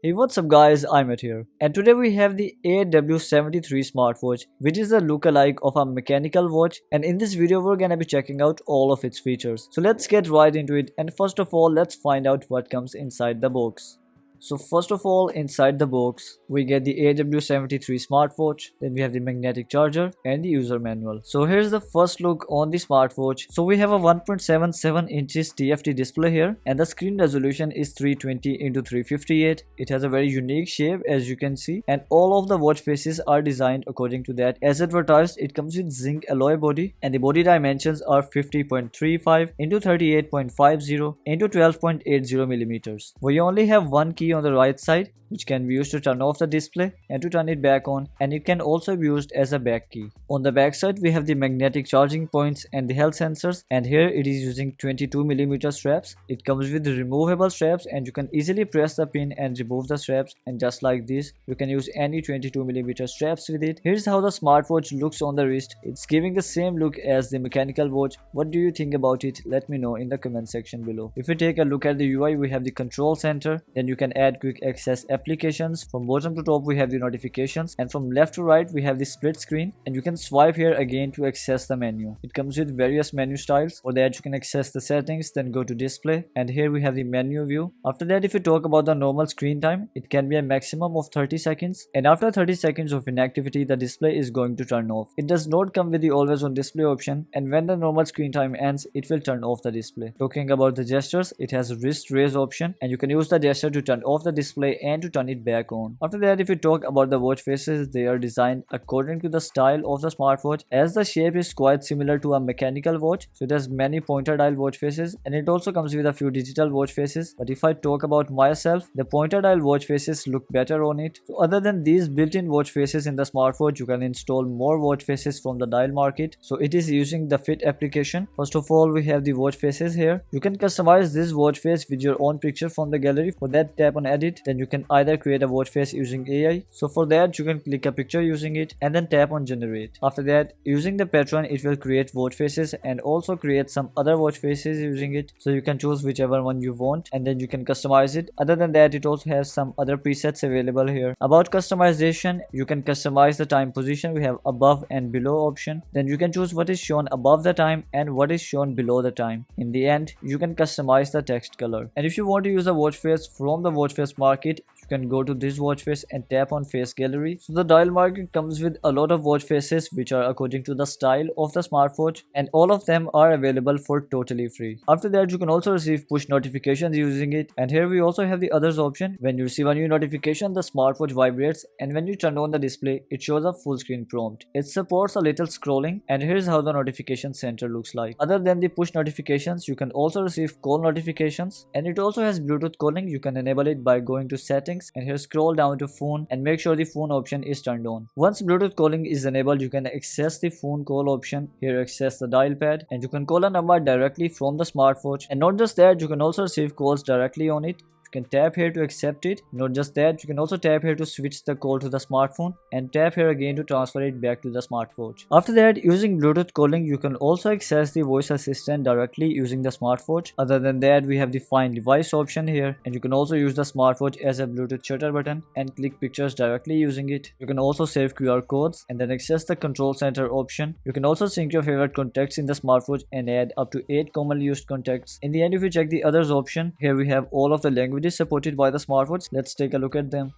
Hey, what's up guys, iMAT here, and today we have the AW73 Smartwatch, which is a lookalike of a mechanical watch, and in this video we're gonna be checking out all of its features. So let's get right into it, and first of all let's find out what comes inside the box. So first of all, inside the box we get the AW73 smartwatch, then we have the magnetic charger and the user manual. So here's the first look on the smartwatch. So we have a 1.77 inches TFT display here, and the screen resolution is 320 x 358. It has a very unique shape as you can see, and all of the watch faces are designed according to that. As advertised, it comes with zinc alloy body, and the body dimensions are 50.35 x 38.50 x 12.80 millimeters. We only have one key on the right side, which can be used to turn off the display and to turn it back on, and it can also be used as a back key. On the back side we have the magnetic charging points and the health sensors, and here it is using 22mm straps. It comes with removable straps, and you can easily press the pin and remove the straps, and just like this you can use any 22mm straps with it. Here's how the smartwatch looks on the wrist. It's giving the same look as the mechanical watch. What do you think about it? Let me know in the comment section below. If you take a look at the UI, we have the control center, then you can add quick access applications. From bottom to top we have the notifications, and from left to right we have the split screen, and you can swipe here again to access the menu. It comes with various menu styles. For that you can access the settings, then go to display, and here we have the menu view. After that, if you talk about the normal screen time, it can be a maximum of 30 seconds, and after 30 seconds of inactivity the display is going to turn off. It does not come with the always on display option, and when the normal screen time ends it will turn off the display. Talking about the gestures, it has a wrist raise option, and you can use the gesture to turn off the display and to turn it back on. After that, if you talk about the watch faces, they are designed according to the style of the smartwatch, as the shape is quite similar to a mechanical watch. So it has many pointer dial watch faces, and it also comes with a few digital watch faces. But if I talk about myself, the pointer dial watch faces look better on it. So other than these built-in watch faces in the smartwatch, you can install more watch faces from the dial market. So it is using the Fit application. First of all, we have the watch faces here. You can customize this watch face with your own picture from the gallery. For that, tap on edit, then you can either create a watch face using AI. So for that you can click a picture using it and then tap on generate. After that, using the pattern, it will create watch faces and also create some other watch faces using it. So you can choose whichever one you want, and then you can customize it. Other than that, it also has some other presets available here. About customization, you can customize the time position. We have above and below option. Then you can choose what is shown above the time and what is shown below the time. In the end, you can customize the text color. And if you want to use a watch face from the watch face market, you can go to this watch face and tap on face gallery. So the dial market comes with a lot of watch faces which are according to the style of the smartwatch, and all of them are available for totally free. After that, you can also receive push notifications using it, and here we also have the others option. When you receive a new notification, the smartwatch vibrates, and when you turn on the display it shows a full screen prompt. It supports a little scrolling, and here's how the notification center looks like. Other than the push notifications, you can also receive call notifications, and it also has Bluetooth calling. You can enable it by going to settings, and here scroll down to phone and make sure the phone option is turned on. Once Bluetooth calling is enabled, you can access the phone call option. Here access the dial pad, and you can call a number directly from the smartwatch. And not just that, you can also receive calls directly on it. You can tap here to accept it. Not just that, you can also tap here to switch the call to the smartphone, and tap here again to transfer it back to the smartwatch. After that, using Bluetooth calling, you can also access the voice assistant directly using the smartwatch. Other than that, we have the find device option here, and you can also use the smartwatch as a Bluetooth shutter button and click pictures directly using it. You can also save QR codes and then access the control center option. You can also sync your favorite contacts in the smartwatch and add up to 8 commonly used contacts. In the end, if you check the others option, here we have all of the languages supported by the smartwatch. Let's take a look at them.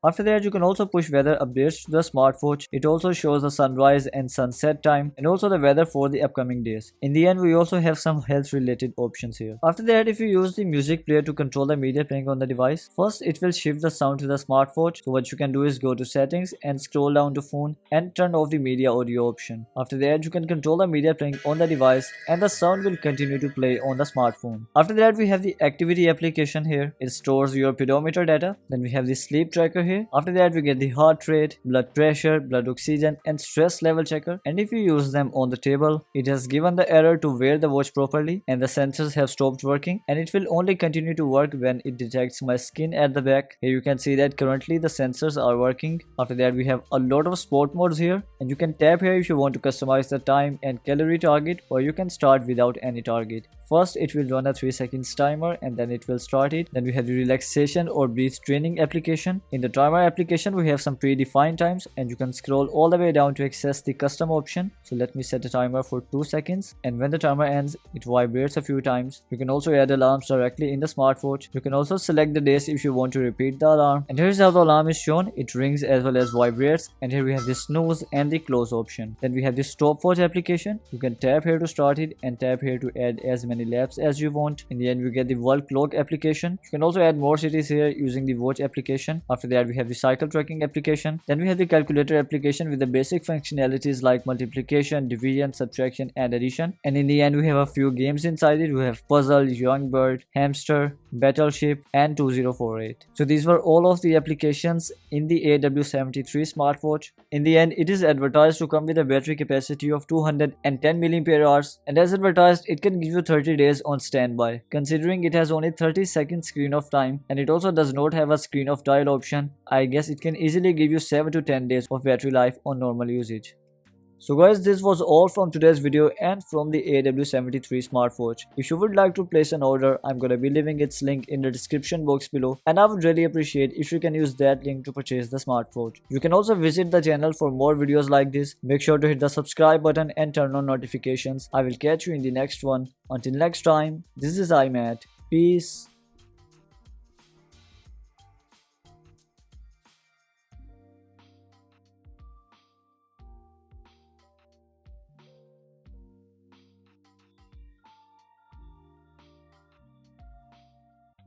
After that, you can also push weather updates to the smartwatch. It also shows the sunrise and sunset time, and also the weather for the upcoming days. In the end, we also have some health related options here. After that, if you use the music player to control the media playing on the device, first it will shift the sound to the smartwatch. So what you can do is go to settings and scroll down to phone and turn off the media audio option. After that, you can control the media playing on the device, and the sound will continue to play on the smartphone. After that, we have the activity application here. It stores your pedometer data. Then we have the sleep tracker here. After that we get the heart rate, blood pressure, blood oxygen and stress level checker, and if you use them on the table, it has given the error to wear the watch properly and the sensors have stopped working, and it will only continue to work when it detects my skin at the back. Here you can see that currently the sensors are working. After that we have a lot of sport modes here, and you can tap here if you want to customize the time and calorie target, or you can start without any target. First it will run a 3 seconds timer and then it will start it. Then we have the relaxation or breathe training application. In the timer application we have some predefined times, and you can scroll all the way down to access the custom option. So let me set a timer for 2 seconds, and when the timer ends it vibrates a few times. You can also add alarms directly in the smartwatch. You can also select the days if you want to repeat the alarm, and here's how the alarm is shown. It rings as well as vibrates, and here we have the snooze and the close option. Then we have the stopwatch application. You can tap here to start it and tap here to add as many laps as you want. In the end we get the world clock application. You can also add more cities here using the watch application. After that we have the cycle tracking application. Then we have the calculator application with the basic functionalities like multiplication, division, subtraction and addition. And in the end we have a few games inside it. We have puzzle, young bird, hamster, battleship and 2048. So these were all of the applications in the AW73 smartwatch. In the end it is advertised to come with a battery capacity of 210 mAh, and as advertised it can give you 30 days on standby. Considering it has only 30 seconds screen of time and it also does not have a screen of dial option, I guess it can easily give you 7 to 10 days of battery life on normal usage. So guys, this was all from today's video and from the AW73 smartwatch. If you would like to place an order, I'm gonna be leaving its link in the description box below, and I would really appreciate if you can use that link to purchase the smartwatch. You can also visit the channel for more videos like this. Make sure to hit the subscribe button and turn on notifications. I will catch you in the next one. Until next time, this is iMAT. Peace.